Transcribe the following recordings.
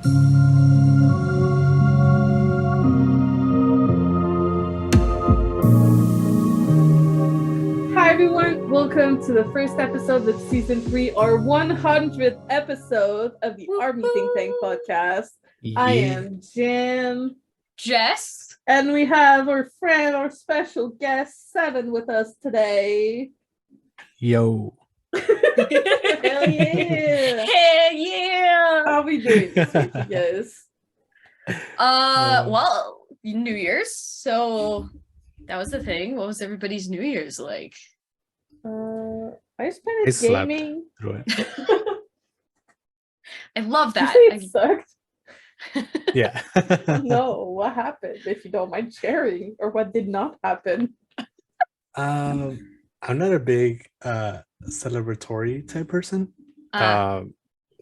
Hi everyone, welcome to the first episode of season 3, our 100th episode of the Army ThinkTank podcast. Yeah. I am Jen. Jess. And we have our friend, our special guest, Seven, with us today. Yo. Hell yeah! Hell yeah! How are we doing this week, you guys? Well, New Year's, so that was the thing. What was everybody's New Year's like? I spent it gaming. Through it. I love that. You say it sucked? Yeah. No, what happened? If you don't mind sharing, or what did not happen? I'm not a big celebratory type person.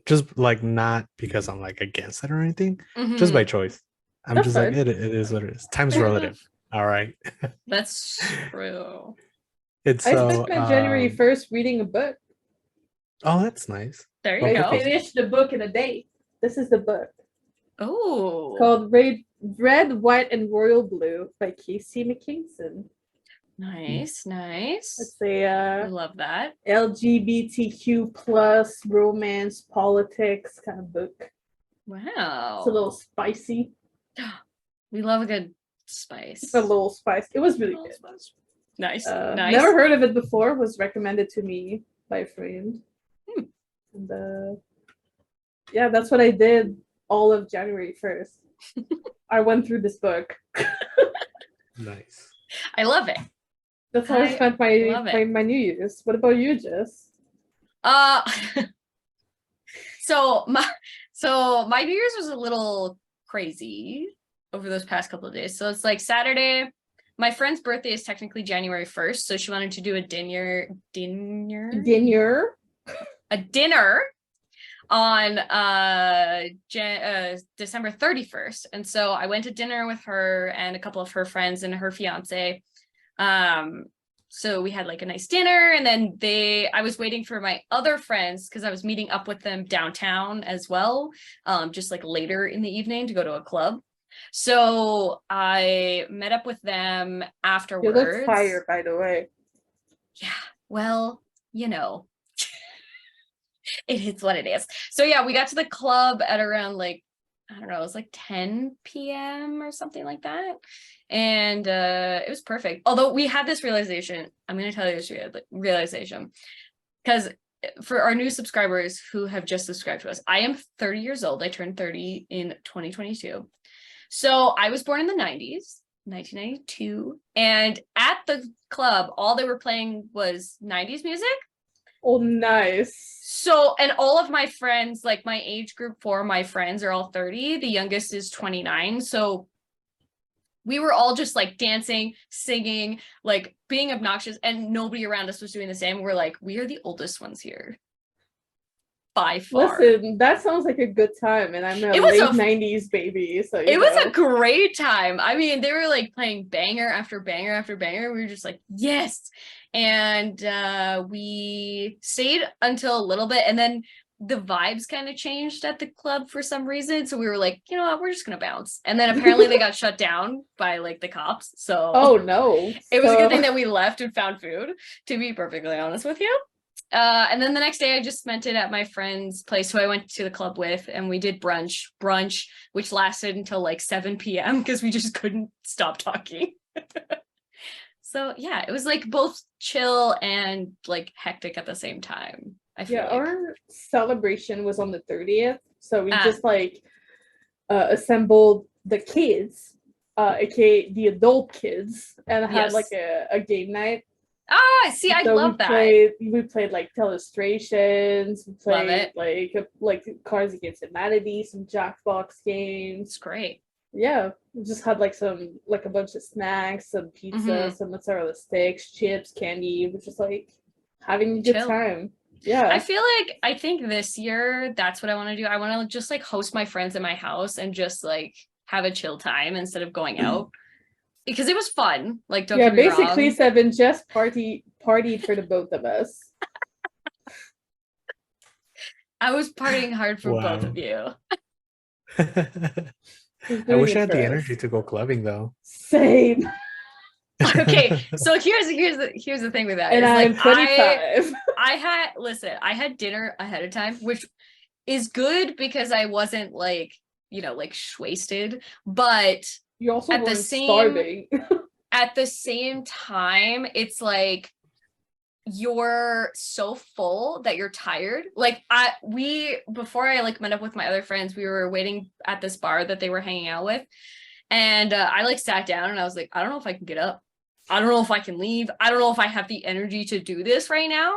Just like not because I'm like against it or anything, just by choice. I'm That's just fine. like it is what it is. Time's relative. All right. That's true. I spent my January 1st reading a book. Oh, that's nice. There you I go. finished the book in a day. This is the book. Oh, Called Red, White, and Royal Blue by Casey McKinston. nice, nice. It's a I love that. LGBTQ plus romance politics kind of book. Wow. It's a little spicy. We love a good spice. A little spicy. It was really good. Nice, nice. Never heard of it before. Was recommended to me by a friend. And yeah, that's what I did all of January 1st. I went through this book. Nice. I love it. That's how I spent love it. my New Year's. What about you, Jess? So my New Year's was a little crazy over those past couple of days. So it's like Saturday. My friend's birthday is technically January 1st, so she wanted to do a dinner on December 31st. And so I went to dinner with her and a couple of her friends and her fiance. So we had like a nice dinner, and then I was waiting for my other friends because I was meeting up with them downtown as well, just like later in the evening to go to a club. So I met up with them afterwards. You look fire, by the way. Yeah, well, you know, it is what it is. So yeah, we got to the club at around like, I don't know, it was like 10 p.m. or something like that. And it was perfect. Although we had this realization, I'm going to tell you this realization, because for our new subscribers who have just subscribed to us, I am 30 years old. I turned 30 in 2022. So I was born in the 90s, 1992. And at the club, all they were playing was 90s music. Oh, nice. So, and all of my friends, like my age group for my friends are all 30. The youngest is 29. So we were all just like dancing, singing, like being obnoxious, and nobody around us was doing the same. We're like, we are the oldest ones here. By far. Listen, that sounds like a good time, and I'm a late 90s baby. So it was a great time. I mean, they were like playing banger after banger after banger. We were just like, yes. And we stayed until a little bit, and then the vibes kind of changed at the club for some reason. So we were like, you know what, we're just gonna bounce. And then apparently they got shut down by like the cops. So oh no, it was a good thing that we left and found food, to be perfectly honest with you. And then the next day I just spent it at my friend's place who I went to the club with, and we did brunch, which lasted until like 7 p.m. because we just couldn't stop talking. So yeah, it was like both chill and like hectic at the same time. I feel our celebration was on the 30th. So we just like assembled the kids, aka the adult kids, and had like a game night. See, I love that. We played like Telestrations. We played like Cards Against Humanity, some Jackbox games. It's great. Yeah, we just had like a bunch of snacks, some pizza, some mozzarella sticks, chips, candy. We're just like having a good time. Yeah. I think this year that's what I want to do. I want to just like host my friends in my house and just like have a chill time instead of going out. Because it was fun. Like, don't get me wrong. Basically, Seven just partied for the both of us. I was partying hard for both of you. I wish I had the energy to go clubbing though. Same. Okay, so here's the thing with that. And I'm like 25. I had dinner ahead of time, which is good because I wasn't like, like wasted, but You also at the weren't same starving. at the same time, it's like you're so full that you're tired. Like before I like met up with my other friends, we were waiting at this bar that they were hanging out with, and I like sat down and I was like, I don't know if I can get up. I don't know if I can leave. I don't know if I have the energy to do this right now.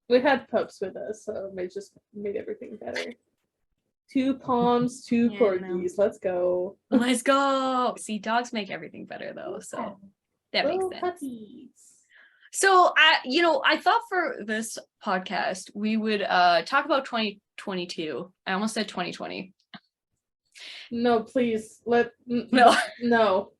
We had pups with us, so it just made everything better. 2 Poms, 2 corgis. Let's go. Let's go. See, dogs make everything better though, so that makes sense. Puppies. So I thought for this podcast we would talk about 2022. I almost said 2020. No, please. No. No.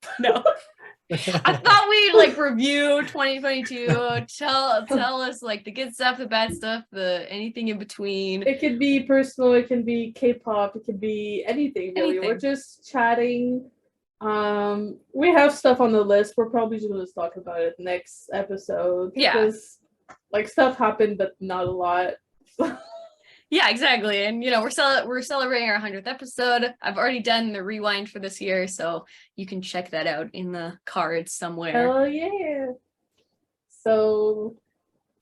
I thought we'd like review 2022, tell us like the good stuff, the bad stuff, the anything in between. It could be personal, it can be K-pop, it could be anything really. We're just chatting. We have stuff on the list. We're probably just going to talk about it next episode. Yeah. Because like stuff happened, but not a lot. Yeah, exactly. And we're celebrating our 100th episode. I've already done the rewind for this year, so you can check that out in the cards somewhere. Oh yeah. So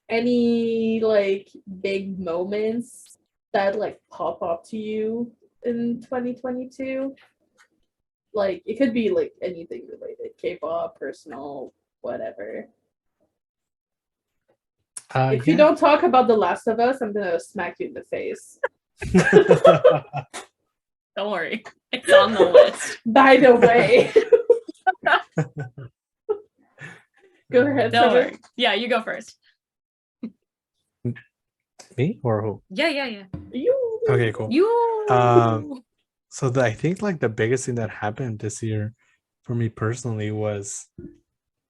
any like big moments that like pop up to you in 2022? Like it could be like anything related, K-pop, personal, whatever. If you don't talk about The Last of Us, I'm gonna smack you in the face. Don't worry, it's on the list. By the way. Go ahead. Don't worry. Yeah, you go first. Me or who? Yeah. You. Okay, cool. You. So I think like the biggest thing that happened this year for me personally was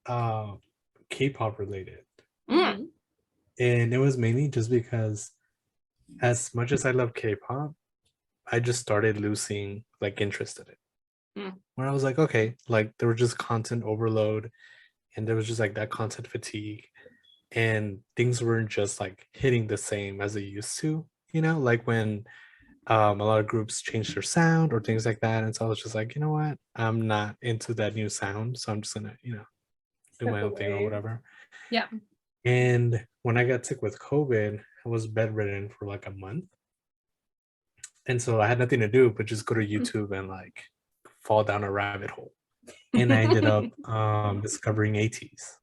K-pop related. Mm. And it was mainly just because as much as I love K-pop, I just started losing like interest in it. Where I was like, okay, like there was just content overload and there was just like that content fatigue and things weren't just like hitting the same as they used to, like when a lot of groups changed their sound or things like that. And so I was just like, you know what? I'm not into that new sound. So I'm just gonna, do my own thing or whatever. Yeah. And when I got sick with COVID, I was bedridden for like a month. And so I had nothing to do but just go to YouTube and like fall down a rabbit hole. And I ended up discovering ATEEZ.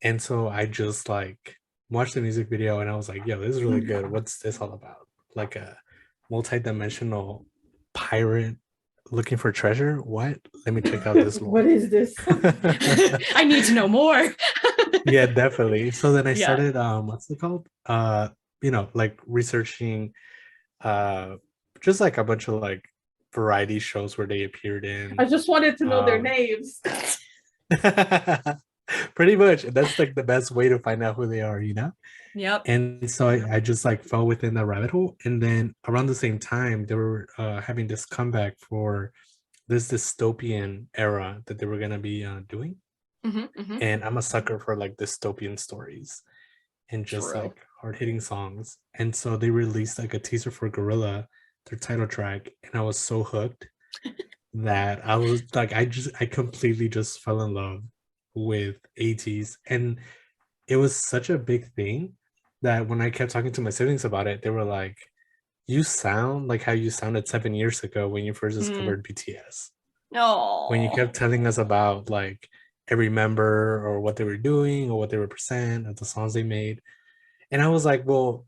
And so I just like watched the music video and I was like, yo, this is really good. What's this all about? Like a multi-dimensional pirate looking for treasure? What? Let me check out this one. What is this? I need to know more. Yeah, definitely. So then I started what's it called? Like researching just like a bunch of like variety shows where they appeared in. I just wanted to know their names. Pretty much. That's like the best way to find out who they are, Yep. And so I just like fell within that rabbit hole. And then around the same time, they were having this comeback for this dystopian era that they were going to be doing. And I'm a sucker for like dystopian stories and just like hard-hitting songs. And so they released like a teaser for Gorilla, their title track, and I was so hooked that I was like, I completely just fell in love with ATEEZ. And it was such a big thing that when I kept talking to my siblings about it, they were like, you sound like how you sounded 7 years ago when you first discovered BTS. Oh. When you kept telling us about like every member or what they were doing or what they represent or the songs they made. And I was like, well,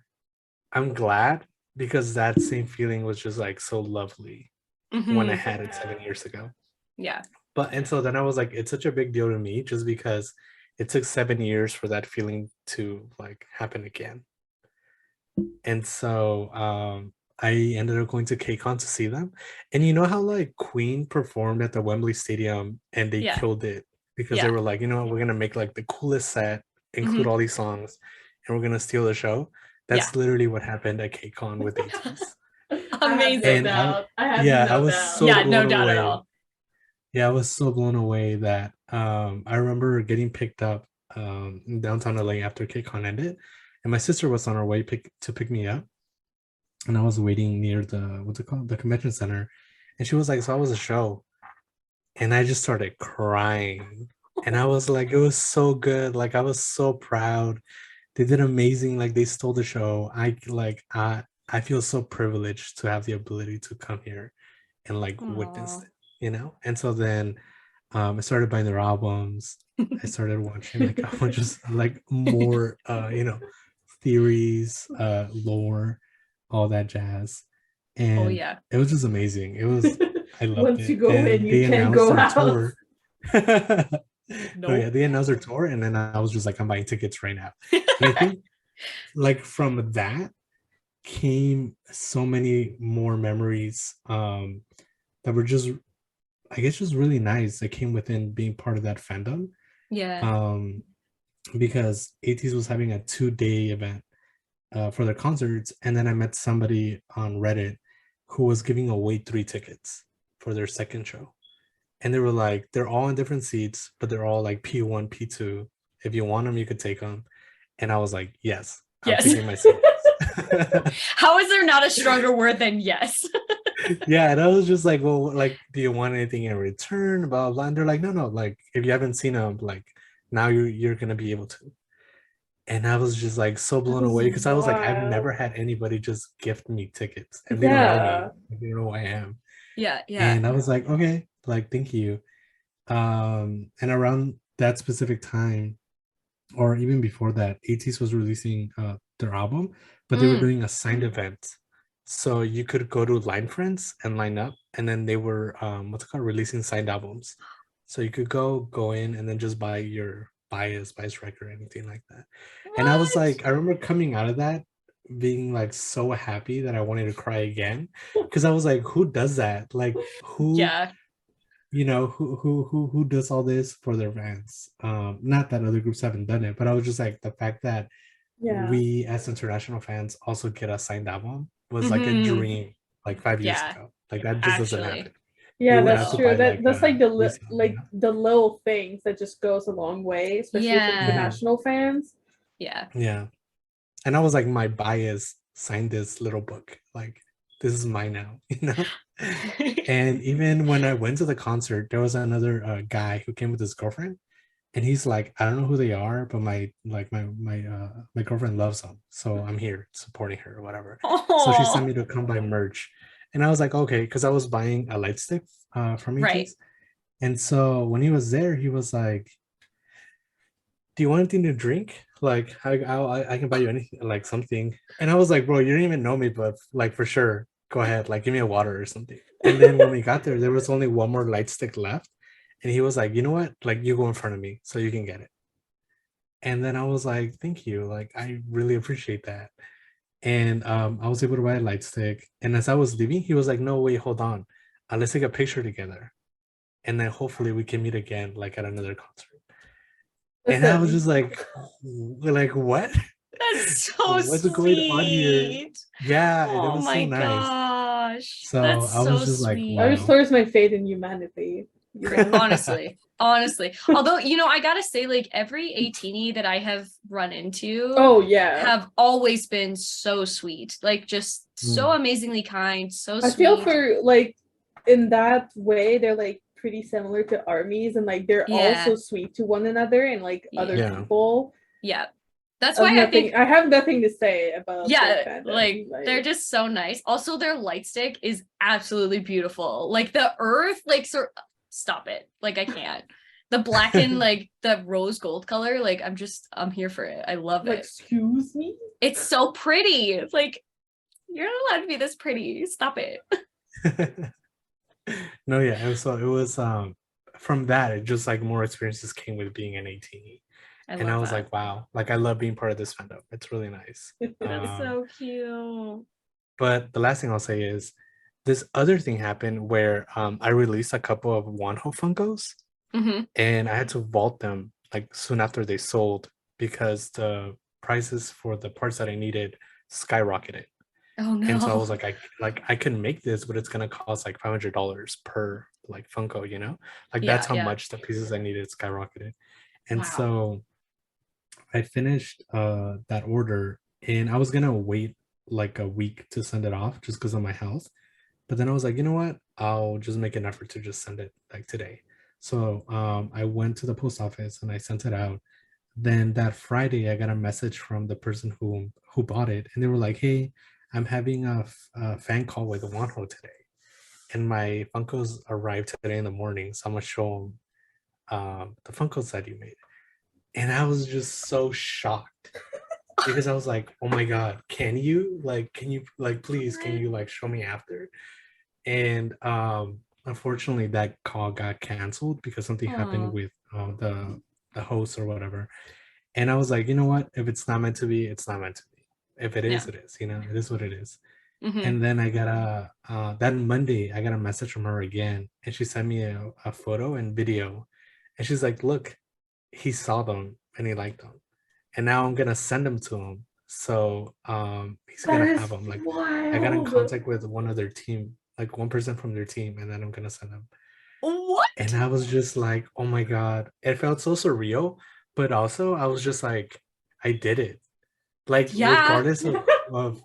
I'm glad because that same feeling was just like so lovely when I had it 7 years ago. Yeah. And so then I was like, it's such a big deal to me just because it took 7 years for that feeling to like happen again. And so I ended up going to KCON to see them. And you know how like Queen performed at the Wembley Stadium and they killed it because they were like, we're going to make like the coolest set, include all these songs, and we're going to steal the show. That's literally what happened at KCON with ATs. Amazing. I have I no was doubt. so Yeah, no blown doubt at away. all. Yeah, I was so blown away that I remember getting picked up in downtown LA after KCON ended, and my sister was on her way to pick me up, and I was waiting near the what's it called, the convention center, and she was like, "So how was the show?" And I just started crying, and I was like, "It was so good! Like I was so proud. They did amazing. Like they stole the show. I feel so privileged to have the ability to come here and like witness Aw. it, you know." And so then I started buying their albums. I started watching like a bunch of like more theories, lore, all that jazz. Oh And yeah. it was just amazing. It was I loved Once you it. go in, And you they can't announced go their out. tour. No, yeah, Nope. they announced their tour, and then I was just like, I'm buying tickets right now. And I think like from that came so many more memories that were just, I guess, just really nice that came within being part of that fandom. Yeah. Because ATEEZ was having a 2-day event for their concerts, and then I met somebody on Reddit who was giving away 3 tickets for their second show. And they were like, they're all in different seats, but they're all like P1, P2. If you want them, you could take them. And I was like, yes, I'm Yes. taking my seats. How is there not a stronger word than yes? Yeah, and I was just like, well, like, do you want anything in return? Blah, blah, blah. And they're like, no, like, if you haven't seen them, like, now you're gonna be able to. And I was just like so blown away because I was like, I've never had anybody just gift me tickets, and they don't know me, they don't know who I am. Yeah. And I was like, okay, like, thank you. And around that specific time, or even before that, ATEEZ was releasing their album, but they were doing a signed event. So you could go to Line Friends and line up, and then they were what's it called, releasing signed albums. So you could go in and then just buy your bias record, anything like that. What? And I was like, I remember coming out of that being like so happy that I wanted to cry again, because I was like, who does that? Like who Yeah. who does all this for their fans? Not that other groups haven't done it, but I was just like, the fact that we as international fans also get a signed album was like a dream, like 5 years ago. Like that just doesn't happen. Yeah, You would have that's to true. buy, like, That's like the resale, you know? the little things that just goes a long way, especially for international fans. Yeah. Yeah. And I was like, my bias signed this little book. Like, this is mine now, you know? And even when I went to the concert, there was another guy who came with his girlfriend, and he's like, I don't know who they are, but my girlfriend loves them, so I'm here supporting her or whatever. So she sent me to come buy merch, and I was like, okay, because I was buying a light stick from ATEEZ. Right. And so when he was there, he was like, do you want anything to drink? Like, I can buy you anything, like something. And I was like, bro, you don't even know me, but like, for sure, go ahead, like, give me a water or something. And then when we got there was only one more light stick left, and he was like, you know what, like, you go in front of me so you can get it. And then I was like, thank you, like, I really appreciate that. And I was able to buy a light stick, and as I was leaving, he was like, no, wait, hold on, let's take a picture together, and then hopefully we can meet again, like, at another concert. And I was just like, what? That's so what's sweet. going on here? Yeah, and it Oh was my so nice. gosh. So that's I was so just like, sweet. wow. That restores my faith in humanity. You know? honestly. Although, I gotta say, like, every ATEEZ that I have run into, have always been so sweet. Like, just so amazingly kind, so sweet. I feel for, like, in that way, they're like pretty similar to armies, and like they're also sweet to one another and like other people. Yeah. That's why I think I have nothing to say about like they're just so nice. Also, their light stick is absolutely beautiful. Like the earth, like, stop it. Like, I can't. The black and like the rose gold color, like, I'm here for it. I love it. Excuse me? It's so pretty. It's like, you're not allowed to be this pretty. Stop it. No, yeah. And so it was from that, it just like more experiences came with being an ATEEZ. And I was like, wow, like, I love being part of this fandom. It's really nice. That's so cute. But the last thing I'll say is this other thing happened where I released a couple of Wonho Funkos, and I had to vault them like soon after they sold, because the prices for the parts that I needed skyrocketed. Oh no. And so I was like, I can make this, but it's gonna cost like $500 per like Funko, you know? Like that's how much the pieces I needed skyrocketed. And so I finished that order, and I was gonna wait like a week to send it off just because of my health. But then I was like, you know what? I'll just make an effort to just send it like today. So I went to the post office and I sent it out. Then that Friday, I got a message from the person who bought it, and they were like, "Hey, I'm having a fan call with Wanho today, and my Funkos arrived today in the morning, so I'm gonna show them the Funkos that you made." And I was just so shocked because I was like, "Oh my god, can you please can you like show me after?" And unfortunately, that call got canceled because something happened with the host or whatever. And I was like, you know what? If it's not meant to be, it's not meant to be. If it is, it is. You know, it is what it is. And then I got that Monday, I got a message from her again, and she sent me a photo and video, and she's like, "Look, he saw them and he liked them, and now I'm gonna send them to him. So he's gonna have them. Like, I got in contact with one of their team, like one person from their team, and then I'm gonna send them." What? And I was just like, oh my god, it felt so surreal, but also I was just like, I did it. Like regardless of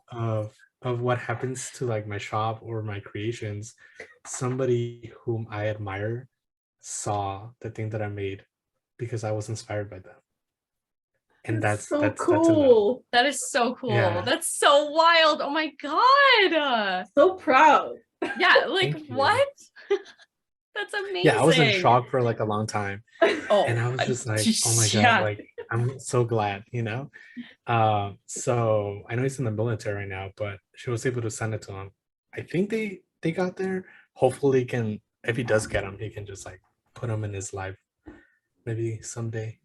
what happens to like my shop or my creations, somebody whom I admire saw the thing that I made because I was inspired by them. And that's cool. That is so cool. Yeah. That's so wild. Oh my god. So proud. Yeah, like what? That's amazing. Yeah, I was in shock for like a long time. Oh, and I was just like, oh my god, like I'm so glad, you know. So I know he's in the military right now, but she was able to send it to him. I think they got there. Hopefully he can, if he does get him, he can just like put him in his life maybe someday.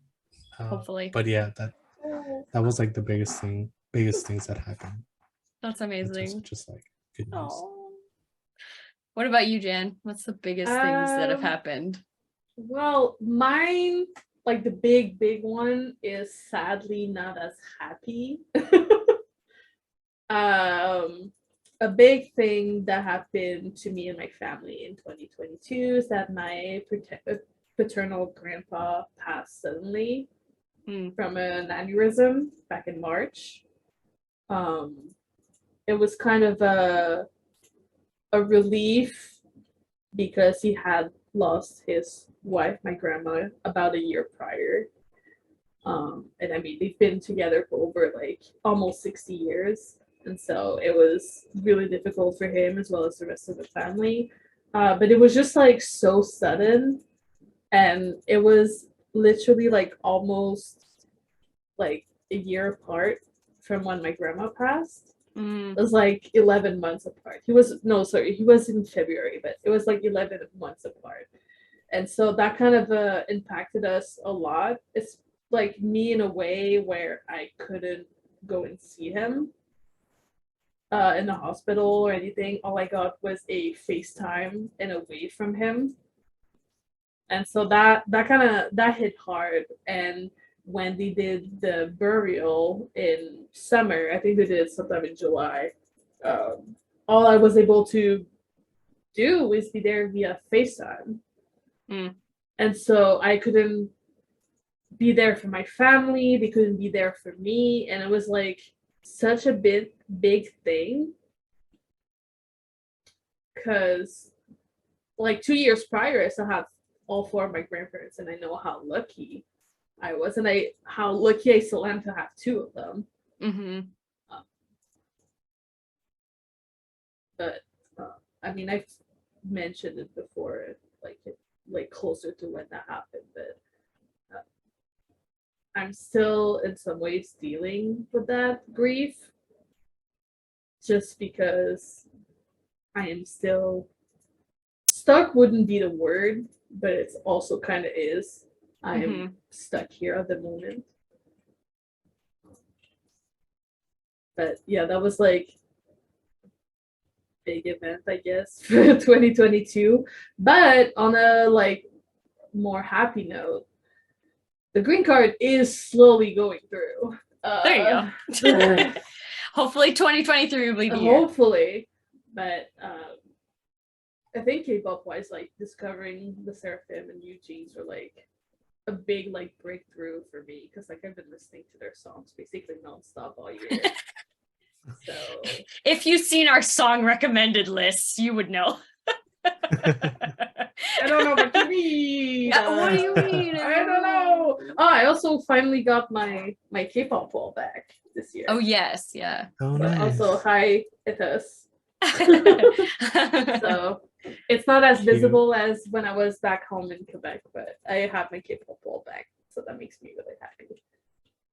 Hopefully. But yeah, that was like the biggest things that happened. That's amazing. Just like good news. What about you, Jan? What's the biggest things that have happened? Well, mine, like the big one, is sadly not as happy. A big thing that happened to me and my family in 2022 is that my paternal grandpa passed suddenly from an aneurysm back in March. It was kind of a relief because he had lost his wife, my grandma, about a year prior. And I mean, they've been together for over like almost 60 years. And so it was really difficult for him as well as the rest of the family. But it was just like so sudden. And it was literally like almost like a year apart from when my grandma passed. It was like 11 months apart. He was in February, but it was like 11 months apart. And so that kind of impacted us a lot. It's like me in a way where I couldn't go and see him in the hospital or anything. All I got was a FaceTime and away from him. And so that hit hard. And when they did the burial in summer, I think they did it sometime in July, all I was able to do was be there via FaceTime. And so I couldn't be there for my family, they couldn't be there for me, and it was like such a big thing because like 2 years prior I still have all four of my grandparents, and I know how lucky I was, and how lucky I still am to have two of them. But I mean, I've mentioned it before, like closer to when that happened, but I'm still in some ways dealing with that grief, just because I am still stuck. Wouldn't be the word, but it's also kind of is. I am stuck here at the moment. But yeah, that was like big event, I guess, for 2022. But on a like more happy note, the green card is slowly going through. There you go. Hopefully 2023 will be the year. Hopefully. But I think K-pop wise, like discovering the Seraphim and Eugenes were like a big like breakthrough for me because like I've been listening to their songs basically nonstop all year. So if you've seen our song recommended lists, you would know. I don't know what you mean. What do you mean? I don't know. Oh, I also finally got my K-pop wall back this year. Oh yes, yeah. Oh, So nice. also hi Ithas. So it's not as Cute. visible as when I was back home in Quebec, but I have my K-pop wall back, so that makes me really happy.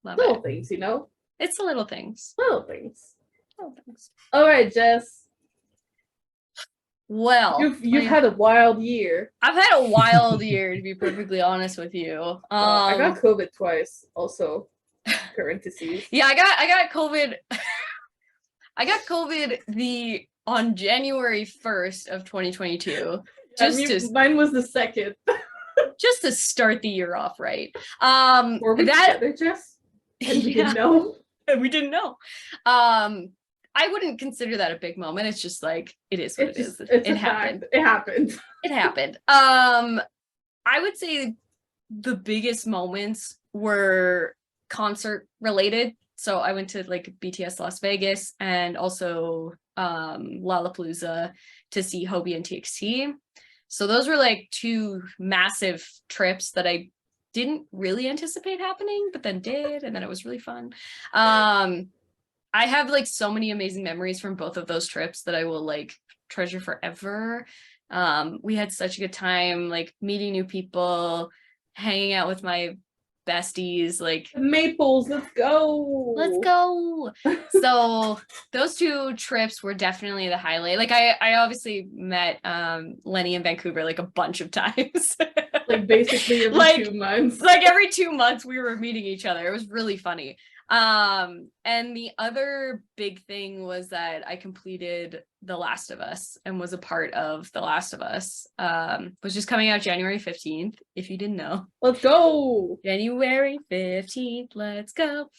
Love Little it. things, you know. It's the little things. Little things. Little things. All right, Jess. Well, You've had a wild year. I've had a wild year, to be perfectly honest with you. I got COVID twice. Also, parentheses. Yeah, I got COVID. I got COVID on January 1st of 2022. Mine was the second. Just to start the year off right. Were we together, Jess? And we didn't know. And we didn't know. I wouldn't consider that a big moment. It's just like it is what it is. It happened. Fact. It happened. It happened. I would say the biggest moments were concert related. So I went to like BTS Las Vegas and also Lollapalooza to see Hobie and TXT. So those were like two massive trips that I didn't really anticipate happening, but then did, and then it was really fun. I have like so many amazing memories from both of those trips that I will like treasure forever. We had such a good time, like meeting new people, hanging out with my besties, like Maples, let's go. Let's go. So those two trips were definitely the highlight. Like I obviously met Lenny in Vancouver like a bunch of times. Like basically every 2 months. Like every 2 months we were meeting each other. It was really funny. And the other big thing was that I completed The Last of Us and was a part of The Last of Us, which is coming out January 15th, if you didn't know. Let's go. January 15th, let's go.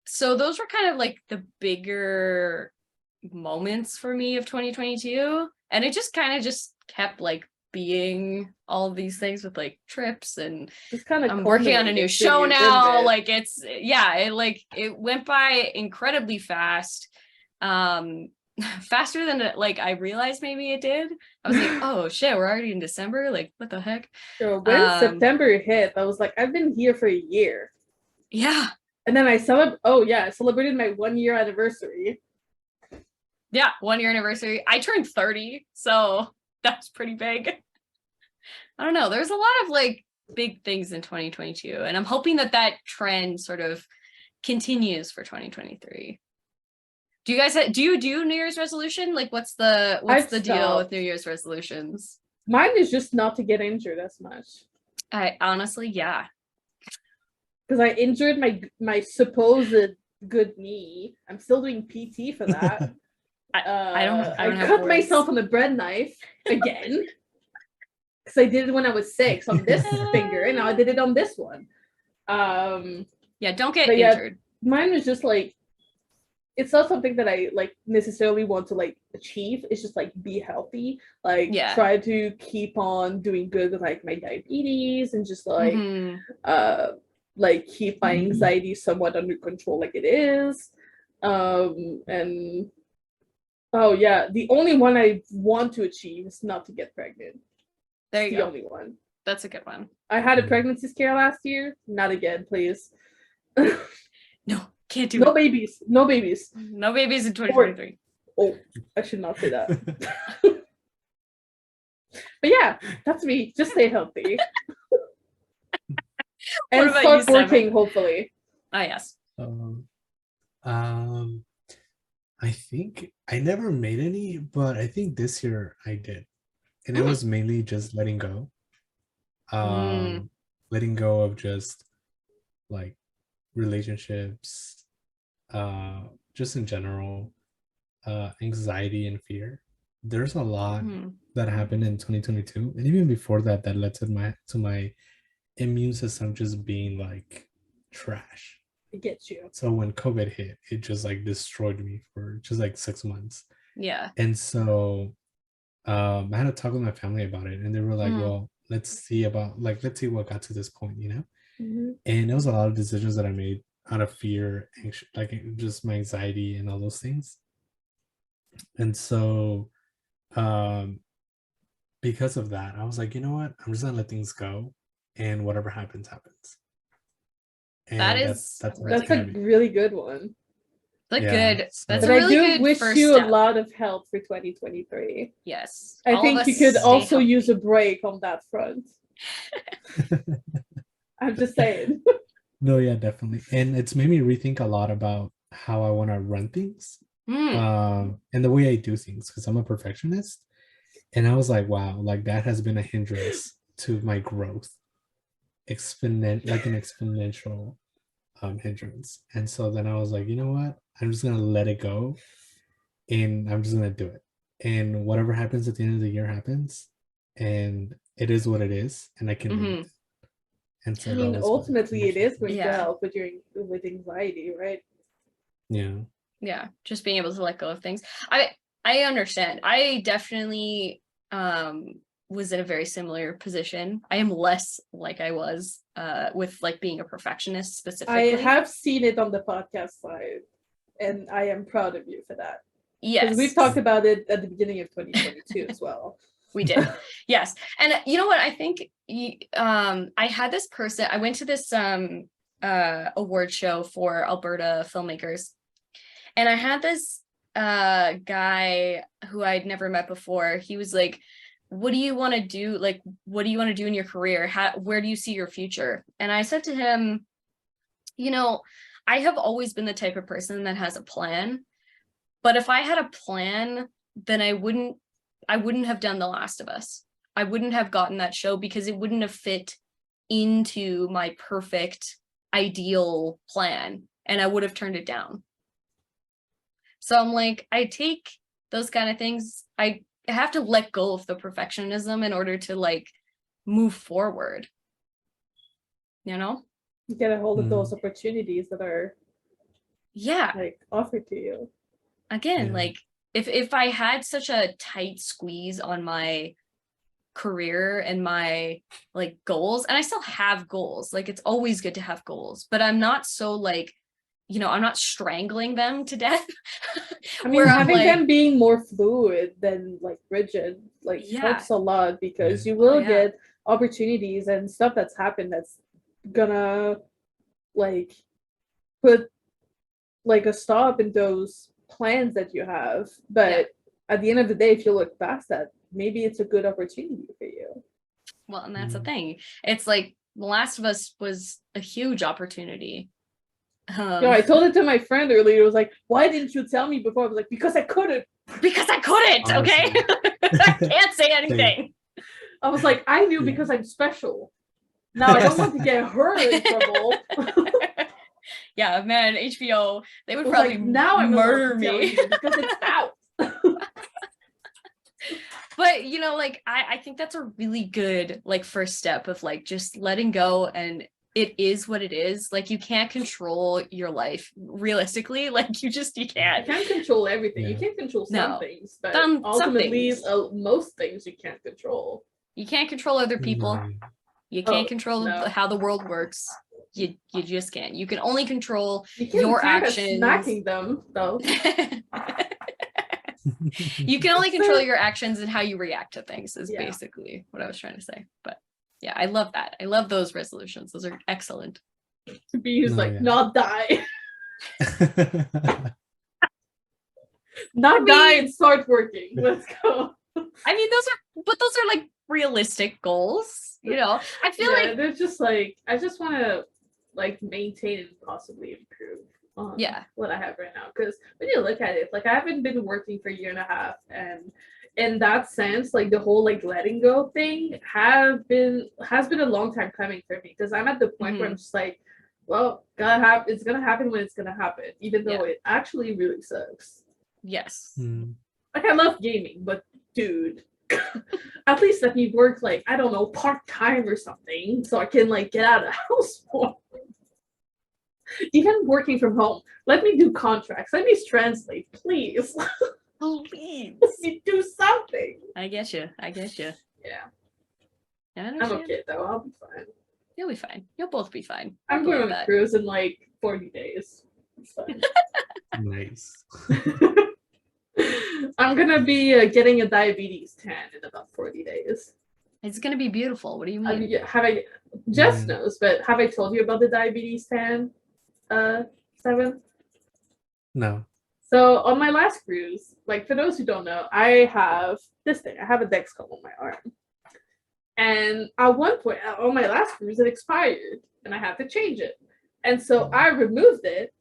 So those were kind of like the bigger moments for me of 2022. And it just kind of just kept like being all of these things with like trips, and I'm working on a new show now. Like it went by incredibly fast, faster than like I realized maybe it did. I was like, oh shit, we're already in December, like what the heck. So when September hit, I was like, I've been here for a year. Yeah. And then I celebrated my 1 year anniversary. Yeah, 1 year anniversary. I turned 30, so that's pretty big. I don't know. There's a lot of like big things in 2022, and I'm hoping that trend sort of continues for 2023. Do you guys do New Year's resolution? Like what's the deal with New Year's resolutions? Mine is just not to get injured as much. I honestly, yeah. Because I injured my supposed good knee. I'm still doing PT for that. I cut myself on the bread knife again. Because I did it when I was 6 on this finger, and now I did it on this one. Yeah, don't get injured. Mine was just like, it's not something that I like necessarily want to like achieve. It's just like be healthy, like try to keep on doing good with like my diabetes, and just like like keep my anxiety somewhat under control like it is. And oh yeah, the only one I want to achieve is not to get pregnant. There you go. The only one. That's a good one. I had a pregnancy scare last year. Not again, please. No, can't do no it. babies. No babies. No babies in 2023. Oh, I should not say that. But yeah, that's me. Just stay healthy. And start working, hopefully. Ah, yes. I think I never made any, but I think this year I did. And it was mainly just letting go. Letting go of just like relationships, just in general, anxiety and fear. There's a lot that happened in 2022, and even before that led to my immune system just being like trash. it gets you. So when COVID hit, it just like destroyed me for just like 6 months. Yeah. And so I had to talk with my family about it, and they were like, well, let's see what got to this point, you know? And it was a lot of decisions that I made out of fear, like just my anxiety and all those things. And so because of that, I was like, you know what? I'm just gonna let things go, and whatever happens, happens. And that's a really good one. That's but a really good wish first you step. a lot of help for 2023. Yes. I think you could also use a break on that front. I'm just saying. No, yeah, definitely. And it's made me rethink a lot about how I want to run things and the way I do things, because I'm a perfectionist. And I was like, wow, like that has been a hindrance to my growth, like an exponential hindrance. And so then I was like, you know what? I'm just going to let it go, and I'm just going to do it. And whatever happens at the end of the year happens, and it is what it is, and I can live with it. And so I mean, ultimately, it is going to help with anxiety, right? Yeah, just being able to let go of things. I understand. I definitely was in a very similar position. I am less like I was with like being a perfectionist specifically. I have seen it on the podcast side, and I am proud of you for that. Yes, because we've talked about it at the beginning of 2022 as well. We did. Yes. And you know what? I think I had this person, I went to this award show for Alberta filmmakers. And I had this guy who I'd never met before. He was like, what do you want to do? Like, what do you want to do in your career? Where do you see your future? And I said to him, you know, I have always been the type of person that has a plan. But if I had a plan, then I wouldn't have done The Last of Us. I wouldn't have gotten that show because it wouldn't have fit into my perfect ideal plan, and I would have turned it down. So I'm like, I take those kind of things. I have to let go of the perfectionism in order to like move forward. You know? You get a hold of those opportunities that are like offered to you. Again, like if I had such a tight squeeze on my career and my like goals, and I still have goals, like it's always good to have goals, but I'm not so like, you know, I'm not strangling them to death. I mean, having them being more fluid than like rigid, like helps a lot, because you will get opportunities and stuff that's happened that's gonna like put like a stop in those plans that you have. But at the end of the day, if you look past that, maybe it's a good opportunity for you. Well, and that's the thing. It's like The Last of Us was a huge opportunity. I told it to my friend earlier. It was like, why didn't you tell me before? I was like, because I couldn't. Honestly. Okay? I can't say anything. I was like, I knew because I'm special. Now I don't want to get her in trouble. Yeah, man, HBO, they would probably murder me because it's out. But you know, like I think that's a really good like first step of like just letting go, and it is what it is. Like you can't control your life realistically. Like you can't. You can't control everything. You can't control some things, but ultimately most things you can't control. You can't control other people. You can't control how the world works. You just can't. You can only control your actions. Smacking them, though. You can only control your actions and how you react to things is basically what I was trying to say. But yeah, I love that. I love those resolutions. Those are excellent. To be used not die. Die and start working. Let's go. I mean, those are like realistic goals, you know. I feel like they're just like, I just want to like maintain and possibly improve on what I have right now, because when you look at it, like I haven't been working for a year and a half, and in that sense, like the whole like letting go thing has been a long time coming for me, because I'm at the point where I'm just like, well, it's gonna happen when it's gonna happen, even though it actually really sucks. Like I love gaming, but dude, at least let me work like, I don't know, part-time or something, so I can like get out of the house more. Even working from home, let me do contracts. Let me translate, please. Please. Let me do something. I get you. Yeah. I I'm understand. okay though. I'll be fine. You'll be fine. You'll both be fine. I'm Believe going on a that. cruise in like 40 days. It's fine. Nice. I'm gonna be getting a diabetes tan in about 40 days. It's gonna be beautiful. What do you mean? Jess knows, but have I told you about the diabetes tan, Seven? No. So on my last cruise, like for those who don't know, I have this thing. I have a Dexcom on my arm. And at one point on my last cruise, it expired and I had to change it. And so I removed it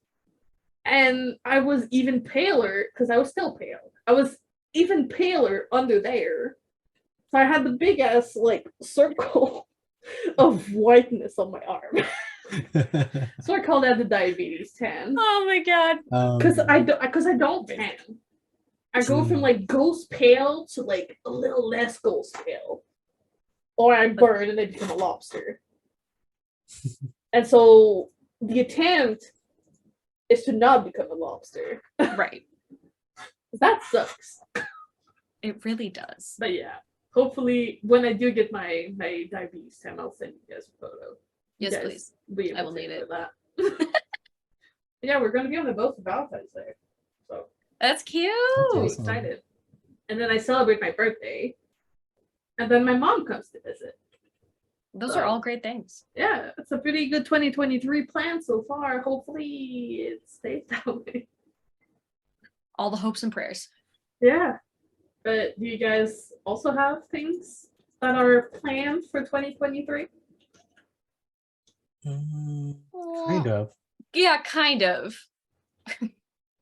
and I was even paler because I was still pale. I was even paler under there. So I had the big ass like circle of whiteness on my arm. So I call that the diabetes tan. Oh my god. Because I don't tan. I go from like ghost pale to like a little less ghost pale. Or I burn and I become a lobster. And so the attempt is to not become a lobster. Right. That sucks. It really does. But yeah, hopefully when I do get my diabetes tan, I'll send you guys a photo. Yes, please. I will need it. That. Yeah, we're gonna be on the boat for Valentine's Day. So That's cute. I'm Awesome. excited. And then I celebrate my birthday. And then my mom comes to visit. Those are all great things. Yeah, it's a pretty good 2023 plan so far. Hopefully it stays that way. All the hopes and prayers. Yeah. But do you guys also have things that are planned for 2023? Kind of. Yeah, kind of.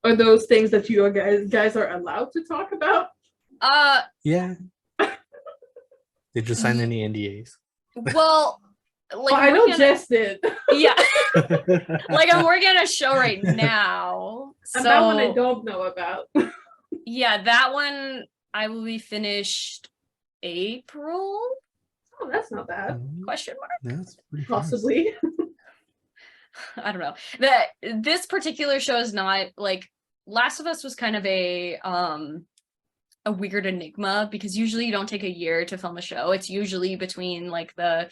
Are those things that you guys are allowed to talk about? Yeah. Did you sign any NDAs? Well, like I know Jess did. Yeah. Like I'm working on a show right now. And So that one I don't know about. yeah, that one I will be finished April? Oh, that's not bad. Question mark? That's pretty Possibly. I don't know. This particular show is not like Last of Us was kind of a weird enigma because usually you don't take a year to film a show. It's usually between like the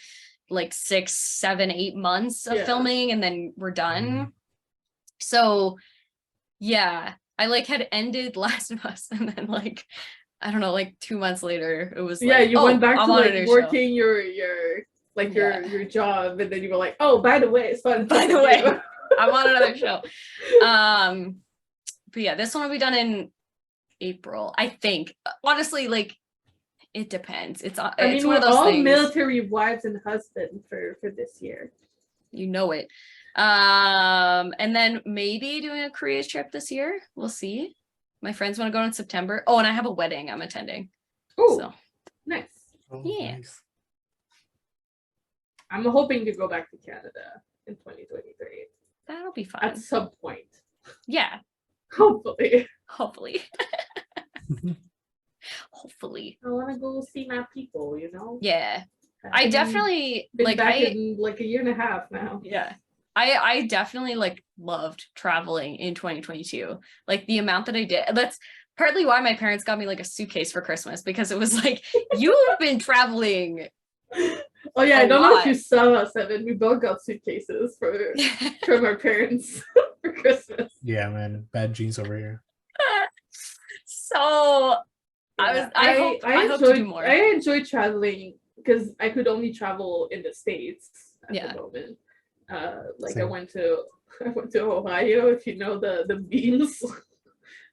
6, 7, 8 months of filming and then we're done. So yeah, I like had ended Last of Us and then like I don't know, like 2 months later it was like, you went back to like working show. your job and then you were like, oh, by the way, I'm on another show. But yeah, this one will be done in April, I think. Honestly, like it depends. It's one of those all things. Military wives and husbands for this year. You know it. And then maybe doing a cruise trip this year. We'll see. My friends want to go in September. Oh, and I have a wedding I'm attending. Oh, so nice. Oh, yeah. Nice. I'm hoping to go back to Canada in 2023. That'll be fun. At some point. Yeah. Hopefully. Hopefully. I want to go see my people, you know? Yeah. I definitely been back in like a year and a half now. Yeah. I definitely like loved traveling in 2022. Like the amount that I did. That's partly why my parents got me like a suitcase for Christmas because it was like, you've been traveling. Oh yeah, I don't know if you saw us, Evan. We both got suitcases from our parents for Christmas. Yeah, man. Bad genes over here. So yeah, I hope to do more. I enjoy traveling because I could only travel in the States at the moment. I went to Ohio, if you know the beans.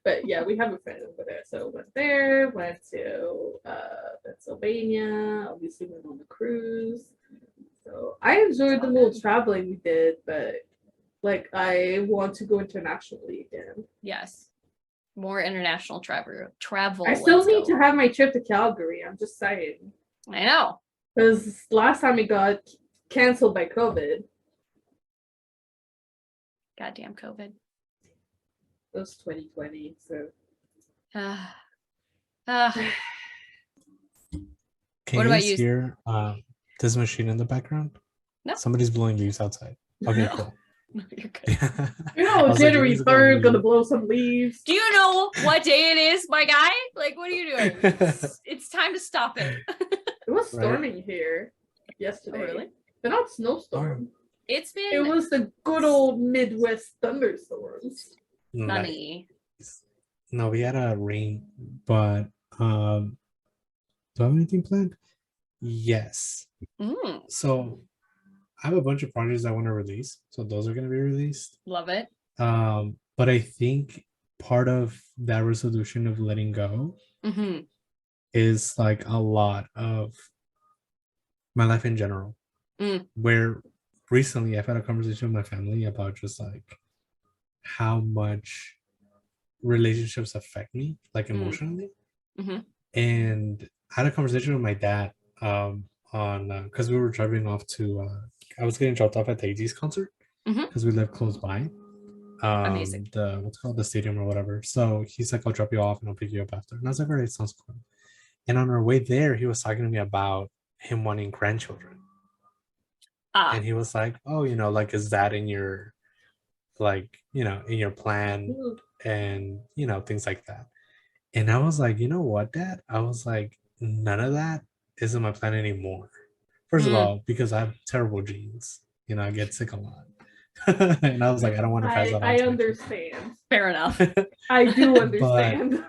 But yeah, we have a friend over there. So went there, went to Pennsylvania, obviously went on the cruise. So I enjoyed the little traveling we did, but like I want to go internationally again. Yes. More international travel. I still need to have my trip to Calgary. I'm just saying. I know. Because last time it got canceled by COVID. Goddamn COVID. It was 2020, so. Can What you about guys you? hear this machine in the background? No. Somebody's blowing leaves outside. Okay, cool. No, you're good. You know, January 3rd, gonna blow some leaves. Do you know what day it is, my guy? Like, what are you doing? It's time to stop it. It was storming here yesterday. Oh, really? But not snowstorm. It's been It was the good old Midwest thunderstorms. sunny. No, we had a rain, but do I have anything planned? Yes. So I have a bunch of projects I want to release, so those are going to be released. Love it. But I think part of that resolution of letting go is like a lot of my life in general. Where recently I've had a conversation with my family about just like how much relationships affect me, like emotionally. And I had a conversation with my dad on because we were driving off to I was getting dropped off at the AG's concert because we live close by. Amazing. The what's called the stadium or whatever. So he's like, I'll drop you off and I'll pick you up after. And I was like, all right, sounds cool. And on our way there, he was talking to me about him wanting grandchildren. And he was like, oh, you know, like, is that in your, like, you know, in your plan and, you know, things like that. And I was like, you know what, Dad? I was like, none of that is in my plan anymore. First of all, because I have terrible genes. You know, I get sick a lot. And I was like, I don't want to pass that on. I understand. Fair enough. I do understand.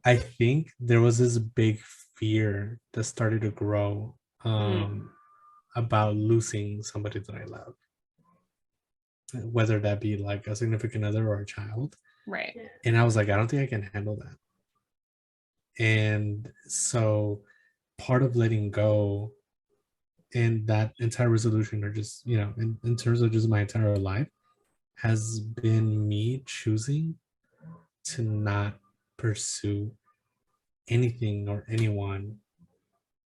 I think there was this big fear that started to grow about losing somebody that I love. Whether that be like a significant other or a child. Right. And I was like, I don't think I can handle that. And so part of letting go and that entire resolution, or just, you know, in terms of just my entire life, has been me choosing to not pursue anything or anyone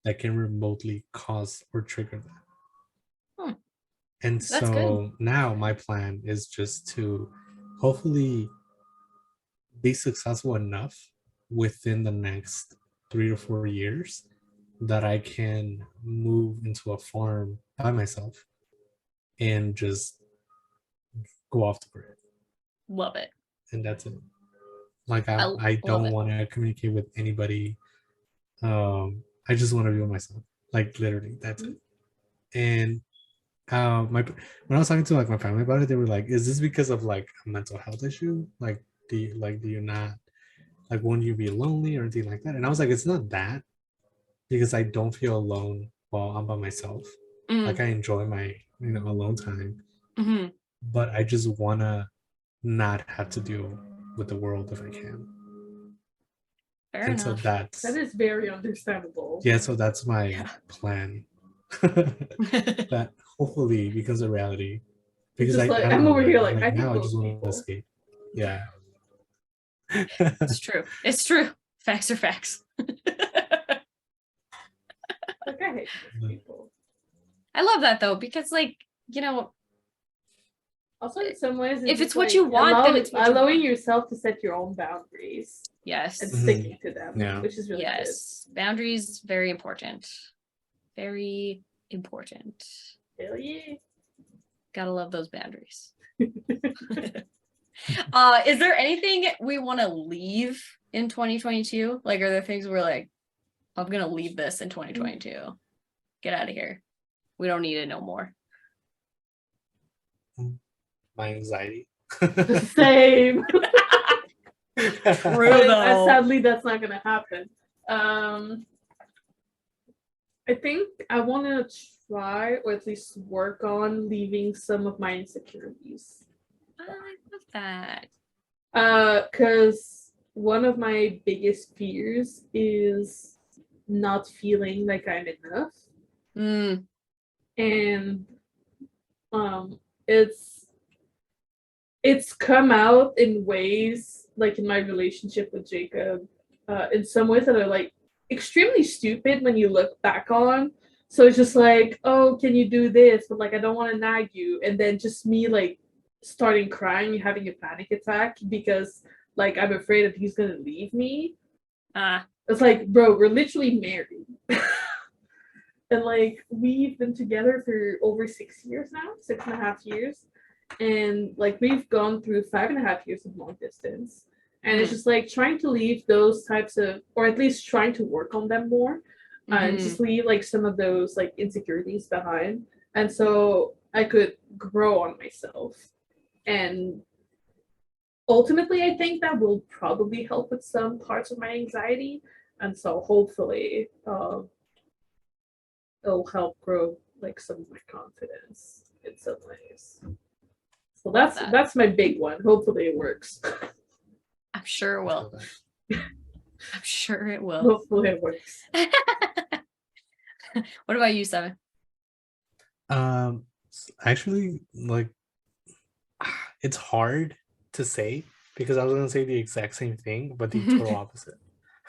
that can remotely cause or trigger that. And That's so good. now my plan is just to hopefully be successful enough within the next 3 to 4 years that I can move into a farm by myself and just go off the grid. Love it. And that's it. Like I don't want to communicate with anybody. I just want to be with myself. Like literally, that's it. And when I was talking to like my family about it, they were like, is this because of like a mental health issue? Like do you not, like, won't you be lonely or anything like that? And I was like, it's not that, because I don't feel alone while I'm by myself. Like I enjoy my, you know, alone time, but I just wanna not have to deal with the world if I can. Fair enough. So that is very understandable. Yeah, so that's my plan. That hopefully becomes a reality. Because I'm over here like I now I just want to escape. Yeah. It's true. It's true. Facts are facts. Like I hate people. I love that though, because like, you know, also in some ways, if it's what you want, then it's allowing yourself to set your own boundaries. Yes. And sticking to them, which is really good. Boundaries, very important. Very important. Hell yeah. Gotta love those boundaries. Is there anything we want to leave in 2022? Like, are there things we're like, I'm gonna leave this in 2022? Get out of here. We don't need it no more. My anxiety. Same. True though. Sadly, that's not gonna happen. I think I want to try, or at least work on, leaving some of my insecurities. I love that. Because one of my biggest fears is not feeling like I'm enough. And it's come out in ways, like in my relationship with Jacob, in some ways that are like extremely stupid when you look back on. So it's just like, oh, can you do this? But like, I don't want to nag you. And then just me like starting crying, having a panic attack because like I'm afraid that he's gonna leave me. It's like, bro, we're literally married. And like we've been together for over 6 years now, 6.5 years. And like we've gone through 5.5 years of long distance. And it's just like trying to leave those types of, or at least trying to work on them more, and just leave like some of those like insecurities behind. And so I could grow on myself. And ultimately, I think that will probably help with some parts of my anxiety. And so hopefully it'll help grow like some of my confidence in some ways. So that's my big one. Hopefully it works. I'm sure it will. I'm sure it will. Hopefully it works. What about you, Seven? Actually, like, it's hard to say because I was gonna say the exact same thing, but the total opposite.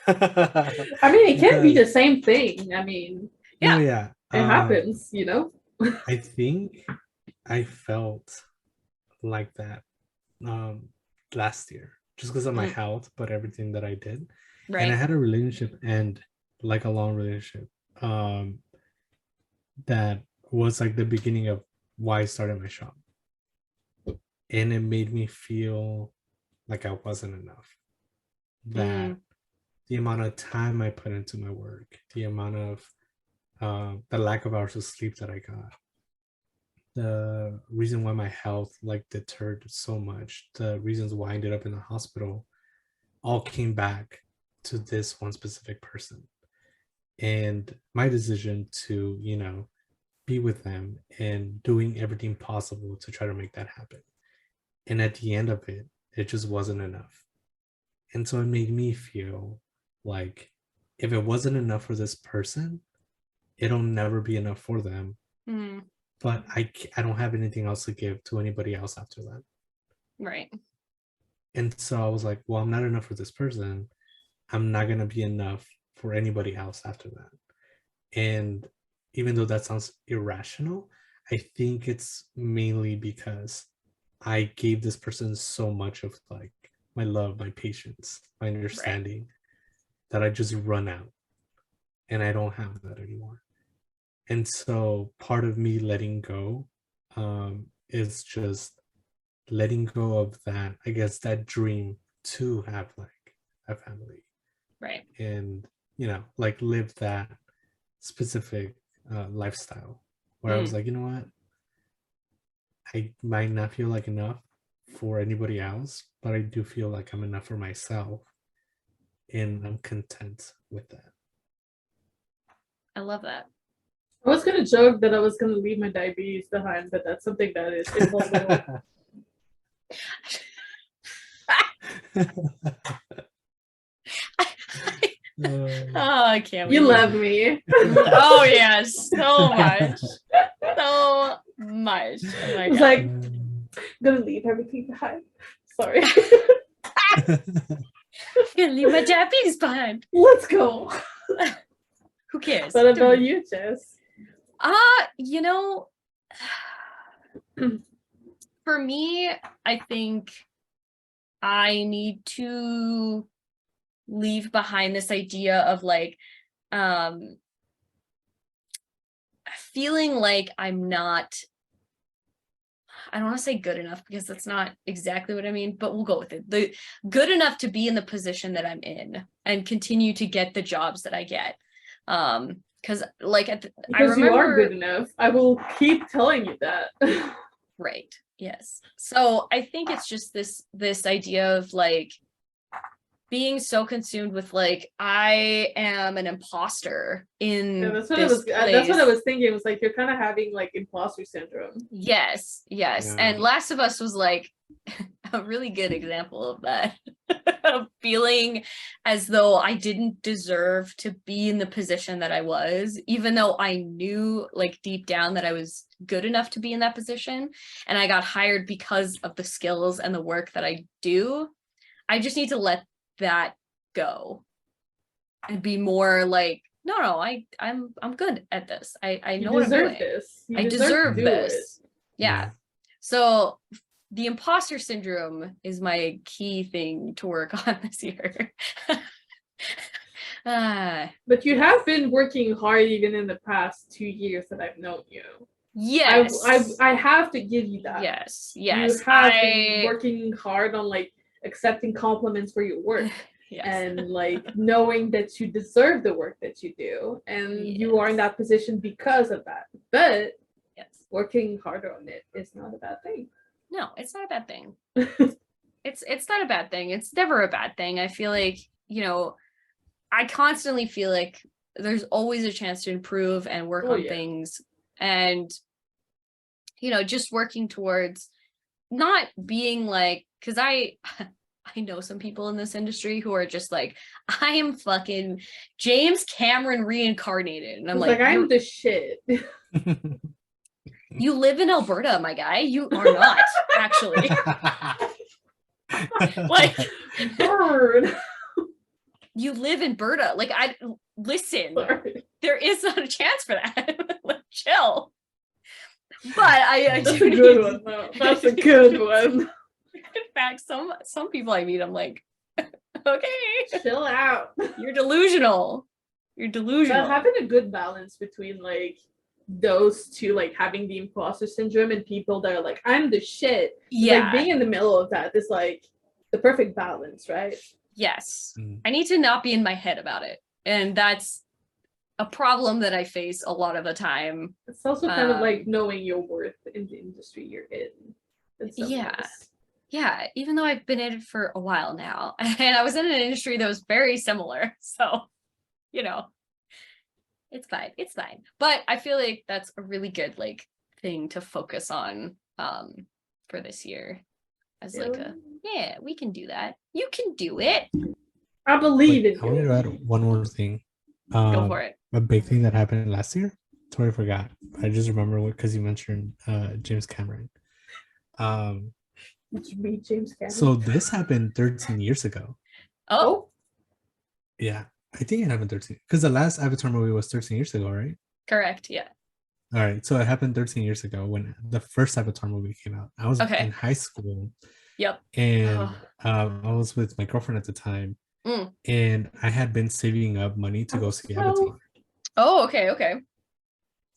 I mean, it can be the same thing. I mean, yeah, it happens, you know. I think I felt like that last year just because of my health, but everything that I did. Right. And I had a relationship end, like a long relationship, that was like the beginning of why I started my shop. And it made me feel like I wasn't enough. That the amount of time I put into my work, the amount of the lack of hours of sleep that I got, the reason why my health like deterred so much, the reasons why I ended up in the hospital, all came back to this one specific person. And my decision to, you know, be with them and doing everything possible to try to make that happen. And at the end of it, it just wasn't enough. And so it made me feel like if it wasn't enough for this person, it'll never be enough for them. But I don't have anything else to give to anybody else after that. Right. And so I was like, well, I'm not enough for this person. I'm not going to be enough for anybody else after that. And even though that sounds irrational, I think it's mainly because I gave this person so much of like my love, my patience, my understanding, that I just run out and I don't have that anymore. And so part of me letting go is just letting go of that, I guess, that dream to have like a family. Right. And, you know, like live that specific lifestyle where I was like, you know what? I might not feel like enough for anybody else, but I do feel like I'm enough for myself. And I'm content with that. I love that. I was gonna joke that I was gonna leave my diabetes behind, but that's something that is impossible. Oh, I can't. You love me. Oh yes, so much, so much. Oh my It's God. like I'm gonna leave everything behind. Sorry. Gonna leave my diabetes behind. Let's go. Who cares? What about you, Jess? You know, for me, I think I need to leave behind this idea of like feeling like I'm not, I don't want to say good enough because that's not exactly what I mean, but we'll go with it. The good enough to be in the position that I'm in and continue to get the jobs that I get. Because like I remember you are good enough. I will keep telling you that. Right. Yes. So I think it's just this idea of like being so consumed with like I am an imposter in that's what this place. That's what I was thinking. It was like you're kind of having like imposter syndrome. Yes. Yes. Yeah. And Last of Us was like a really good example of that. Of feeling as though I didn't deserve to be in the position that I was, even though I knew like deep down that I was good enough to be in that position and I got hired because of the skills and the work that I do. I just need to let that go and be more like, no, I'm good at this. I know what I'm doing. I deserve this. Yeah. So the imposter syndrome is my key thing to work on this year. But you have been working hard even in the past 2 years that I've known you. Yes. I have to give you that. Yes. You Yes. have been working hard on like accepting compliments for your work. Yes. And like knowing that you deserve the work that you do, and you are in that position because of that. But yes, working harder on it is not a bad thing. No, it's not a bad thing. It's not a bad thing. It's never a bad thing. I feel like, you know, I constantly feel like there's always a chance to improve and work on things, and you know, just working towards not being like, because I know some people in this industry who are just like, I am fucking James Cameron reincarnated. And I'm like, I'm the shit. You live in Alberta, my guy. You are not, actually. Like, bird. You live in Alberta. Like, listen, there is not a chance for that. Like, chill. But I That's a good one, though. That's a good one. In fact, some people I meet, I'm like, okay, chill out. You're delusional. But having a good balance between like those two, like having the imposter syndrome and people that are like, I'm the shit. Yeah. Like being in the middle of that is like the perfect balance, right? Yes. I need to not be in my head about it. And that's a problem that I face a lot of the time. It's also kind of like knowing your worth in the industry you're in. Yeah, even though I've been in it for a while now, and I was in an industry that was very similar, so you know, it's fine. But I feel like that's a really good like thing to focus on for this year, as like we can do that. You can do it. I believe it. I wanted to add one more thing. Go for it. A big thing that happened last year. Totally forgot. I just remember because you mentioned James Cameron. Did you meet James Cameron? So this happened 13 years ago. Oh. Yeah, I think it happened 13 because the last Avatar movie was 13 years ago, right? Correct. Yeah. All right, so it happened 13 years ago when the first Avatar movie came out. I was in high school. Yep. And I was with my girlfriend at the time, and I had been saving up money to go see Avatar. Oh, okay.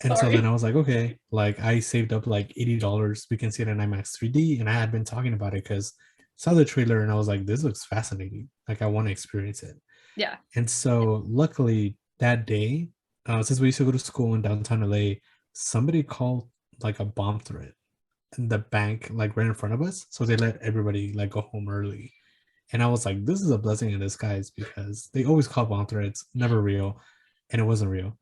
And so then I was like, okay, like I saved up like $80. We can see it in IMAX 3D, and I had been talking about it because I saw the trailer and I was like, this looks fascinating. Like I want to experience it. Yeah. And so luckily that day, since we used to go to school in downtown LA, somebody called like a bomb threat in the bank, like right in front of us. So they let everybody like go home early. And I was like, this is a blessing in disguise because they always call bomb threats, never real. And it wasn't real.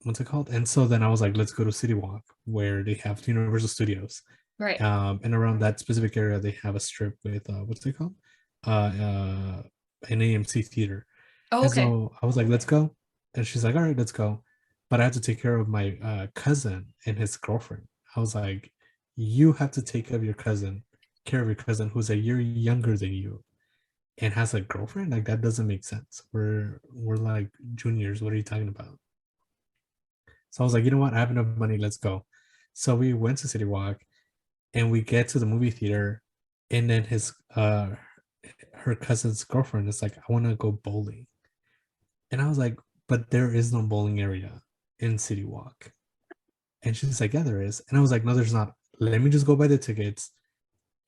What's it called? And so then I was like, let's go to City Walk where they have Universal Studios. Right. And around that specific area, they have a strip with what's it called? An AMC theater. Oh, okay. And so I was like, let's go. And she's like, all right, let's go. But I had to take care of my cousin and his girlfriend. I was like, you have to take care of your cousin who's a year younger than you and has a girlfriend. Like that doesn't make sense. We're like juniors. What are you talking about? So I was like, you know what? I have enough money. Let's go. So we went to City Walk and we get to the movie theater, and then her cousin's girlfriend is like, I want to go bowling. And I was like, but there is no bowling area in City Walk. And she's like, yeah, there is. And I was like, no, there's not. Let me just go buy the tickets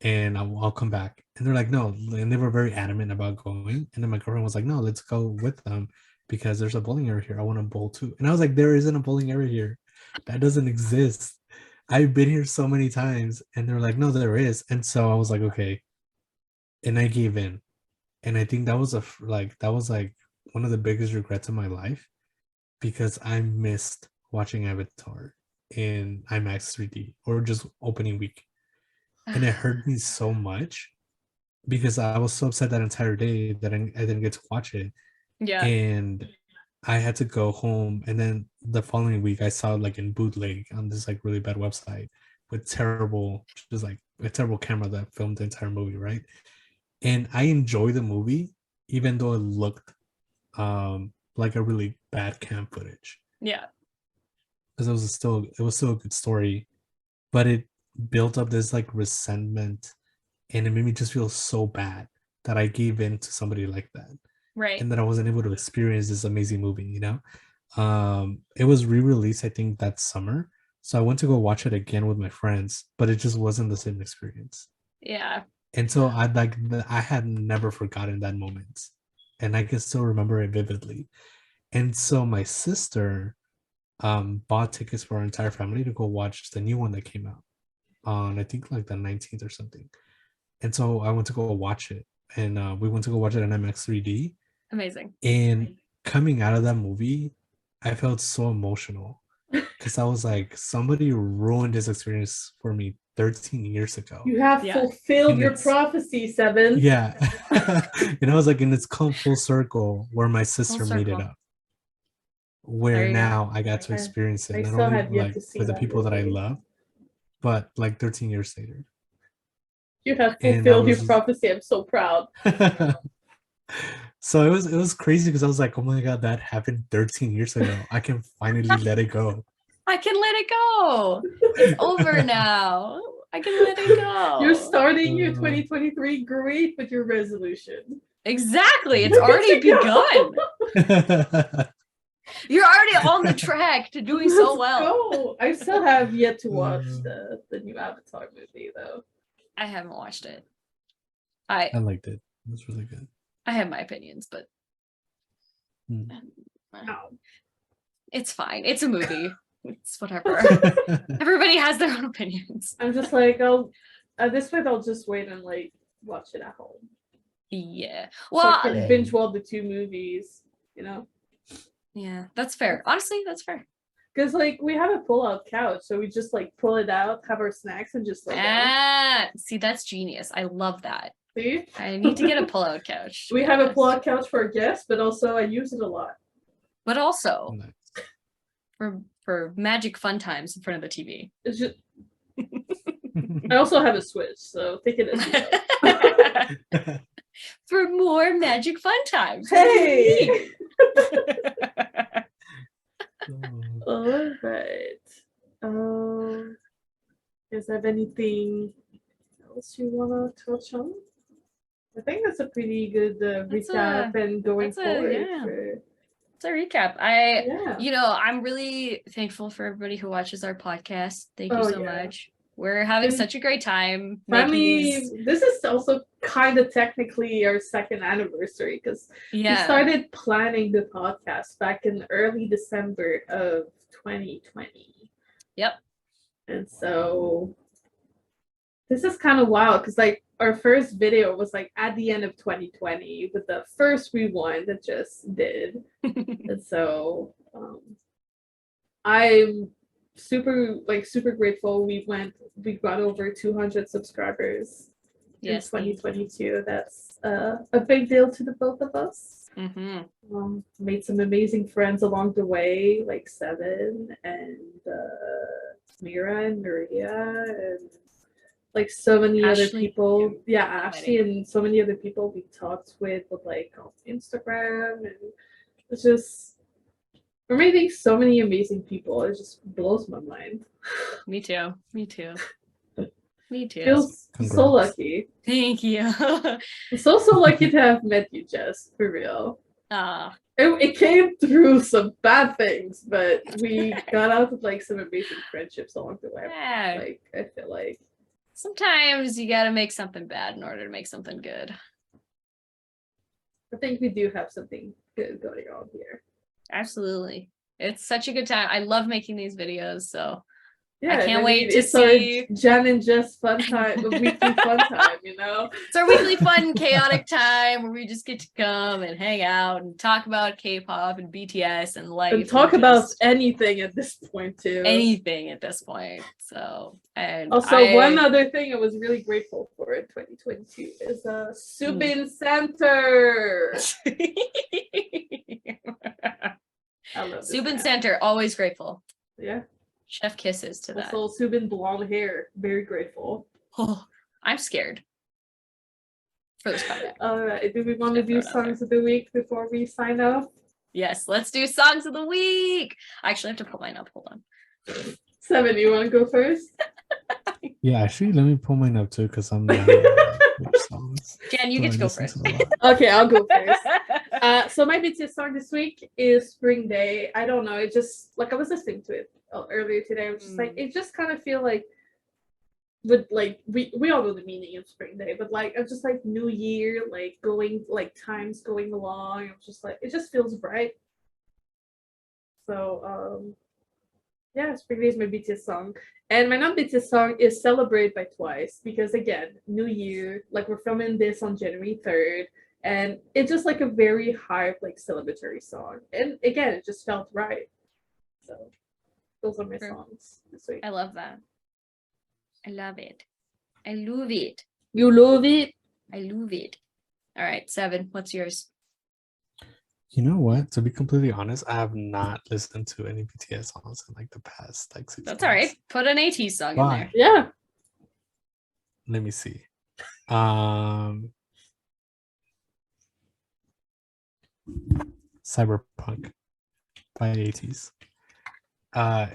and I'll come back. And they're like, no. And they were very adamant about going. And then my girlfriend was like, no, let's go with them because there's a bowling area here. I want to bowl too. And I was like, there isn't a bowling area here. That doesn't exist. I've been here so many times. And they're like, no, there is. And so I was like, okay. And I gave in. And I think that was one of the biggest regrets in my life because I missed watching Avatar in IMAX 3D or just opening week. And it hurt me so much because I was so upset that entire day that I didn't get to watch it. Yeah. And I had to go home. And then the following week I saw it like in bootleg on this like really bad website with a terrible camera that filmed the entire movie, right? And I enjoyed the movie even though it looked like a really bad cam footage. Yeah. Because it was still a good story, but it built up this like resentment, and it made me just feel so bad that I gave in to somebody like that. Right. And that I wasn't able to experience this amazing movie, you know? It was re-released, I think, that summer. So I went to go watch it again with my friends, but it just wasn't the same experience. Yeah. And so I had never forgotten that moment, and I can still remember it vividly. And so my sister bought tickets for our entire family to go watch the new one that came out on, I think, like the 19th or something. And so I went to go watch it, and we went to go watch it in IMAX 3D. Amazing. And coming out of that movie, I felt so emotional because I was like, somebody ruined this experience for me 13 years ago. You have fulfilled And your prophecy, Seven. Yeah. And I was like, and it's come full circle where my sister made it up. Where now I got to experience it, not only like with the people that I love, but like 13 years later. You have fulfilled your prophecy. I'm so proud. So it was crazy because I was like, oh my god, that happened 13 years ago. I can finally let it go. I can let it go. It's over now. I can let it go. You're starting your 2023 great with your resolution. Exactly. It's already begun. You're already on the track to doing so well. Go. I still have yet to watch the new Avatar movie though. I haven't watched it. I liked it. It was really good. I have my opinions, but it's fine. It's a movie. It's whatever. Everybody has their own opinions. I'm just like, at this point, I'll just wait and like watch it at home. Yeah. Well, so I can binge watch the 2 movies, you know? Yeah, that's fair. Honestly, that's fair. Because like we have a pull-out couch, so we just like pull it out, have our snacks, and just like. See, that's genius. I love that. See? I need to get a pull-out couch. We have a pull-out couch for guests, but also I use it a lot. But also for magic fun times in front of the TV. It's just. I also have a Switch, so think it as well. For more magic fun times. Hey. All right. Does have anything else you want to touch on? I think that's a pretty good recap and going forward. It's a recap. You know, I'm really thankful for everybody who watches our podcast. Thank you so much. We're having such a great time. Finally, this is also kind of technically our 2nd anniversary because we started planning the podcast back in early December of 2020. Yep. And so this is kind of wild because like our first video was like at the end of 2020 with the first rewind that just did. And so I'm super grateful. We got over 200 subscribers in 2022. That's a big deal to the both of us. Made some amazing friends along the way, like Seven and Mira and Maria and like so many other people. Yeah, Ashley and so many other people we talked with like on Instagram, and it's just we're meeting so many amazing people. It just blows my mind. Me too. Feels so lucky. Thank you. I'm so lucky to have met you, Jess, for real. It came through some bad things, but we got out of like some amazing friendships along the way. Yeah. Like I feel like sometimes you gotta make something bad in order to make something good. I think we do have something good going on here. Absolutely. It's such a good time. I love making these videos, so yeah, I can't wait to see Jen and Jess fun time, a weekly fun time, you know? It's our weekly fun, chaotic time where we just get to come and hang out and talk about K-pop and BTS and life. And talk about anything at this point, too. Anything at this point. So, and also, one other thing I was really grateful for in 2022 is Subin Center. I love Subin Center, always grateful. Yeah. Chef kisses to that. Also, Subin blonde hair, very grateful. Oh, I'm scared for this project. All right, do we want to do songs of the week before we sign off? Yes, let's do songs of the week. I actually have to pull mine up. Hold on. Seven, you want to go first? Yeah, actually, let me pull mine up too because I'm not songs. Jen, you get to go first. Okay, I'll go first. So my BTS song this week is Spring Day. I don't know, it just like I was listening to it earlier today. I was just like, it just kind of feel like with like we all know the meaning of spring day, but like I'm just like new year, like going like time's going along. I'm just like it just feels bright. So yeah, spring day is my BTS song, and my non-BTS song is "Celebrate" by Twice because again, new year. Like we're filming this on January 3rd, and it's just like a very hype like celebratory song, and again, it just felt right. So those are my songs this week. I love that. I love it. I love it. You love it? I love it. All right, 7. What's yours? You know what? To be completely honest, I have not listened to any BTS songs in like the past like 6 That's months. all right. Put an AT song in there. Yeah. Let me see. Cyberpunk by 80s.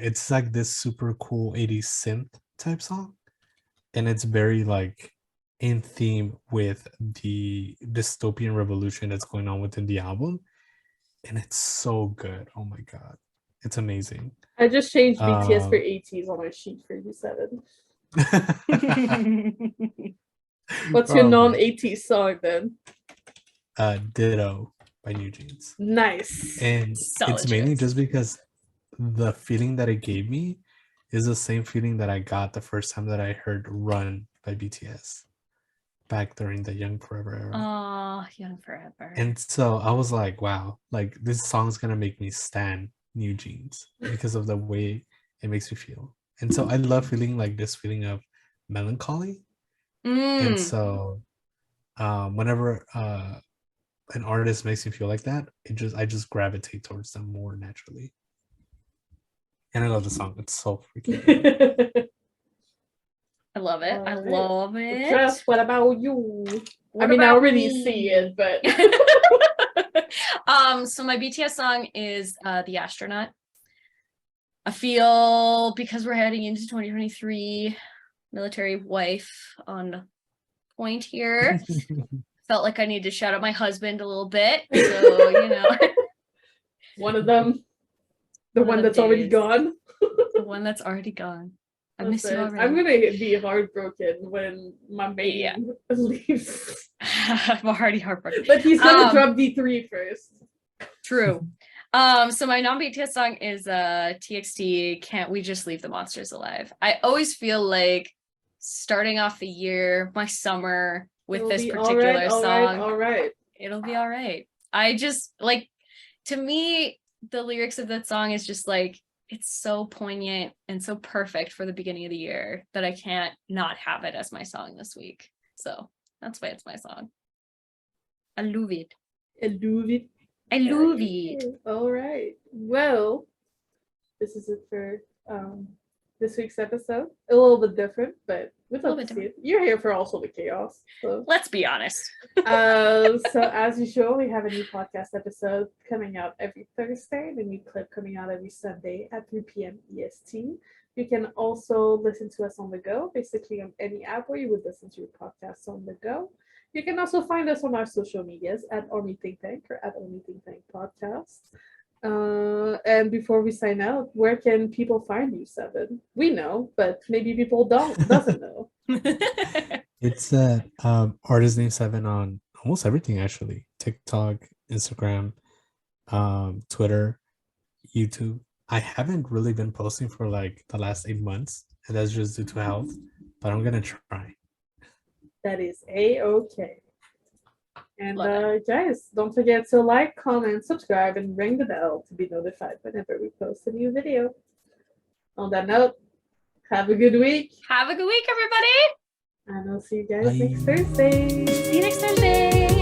It's like this super cool 80s synth type song, and it's very like in theme with the dystopian revolution that's going on within the album, and it's so good. Oh my god, it's amazing. I just changed BTS for 80s on my sheet for you 7. What's your non-80s song then? Ditto by New Jeans. Nice. And Solid it's mainly choice. just because the feeling that it gave me is the same feeling that I got the first time that I heard Run by BTS back during the Young Forever era. Oh, Young Forever. And so I was like, wow, like this song's gonna make me stan New Jeans because of the way it makes me feel. And so I love feeling like this feeling of melancholy. And so whenever an artist makes me feel like that, I just gravitate towards them more naturally. And I love the song. It's so freaking good. I love it. I love it. Just what about you? I mean, I already see it, but so my BTS song is The Astronaut. I feel because we're heading into 2023, military wife on point here. Felt like I need to shout out my husband a little bit. So, you know. One of them. The one that's already gone. The one that's already gone. I miss you already. I'm gonna be heartbroken when my main leaves. I'm already heartbroken. But he's gonna drop D3 first. True. So my non-BTS song is TXT, Can't We Just Leave the Monsters Alive. I always feel like starting off the year, my summer, with this particular song. All right. It'll be all right. I just like, to me, the lyrics of that song is just like, it's so poignant and so perfect for the beginning of the year that I can't not have it as my song this week. So that's why it's my song. I love it. I love it. I love it. All right. Well, this is it for this week's episode. A little bit different, but we'd love to see it. You're here for also the chaos. So. Let's be honest. So as usual, we have a new podcast episode coming out every Thursday, the new clip coming out every Sunday at 3 p.m. EST. You can also listen to us on the go, basically on any app where you would listen to your podcasts on the go. You can also find us on our social medias at ThinkTank or at ThinkTank Podcast. And before we sign out, where can people find you, 7? We know, but maybe people doesn't know. It's artist name 7 on almost everything actually. TikTok, Instagram, Twitter, YouTube. I haven't really been posting for like the last 8 months, and that's just due to health, but I'm gonna try. That is A-okay. And guys, don't forget to like, comment, subscribe, and ring the bell to be notified whenever we post a new video. On that note, have a good week. Have a good week, everybody. And I'll see you guys next Thursday. See you next Thursday.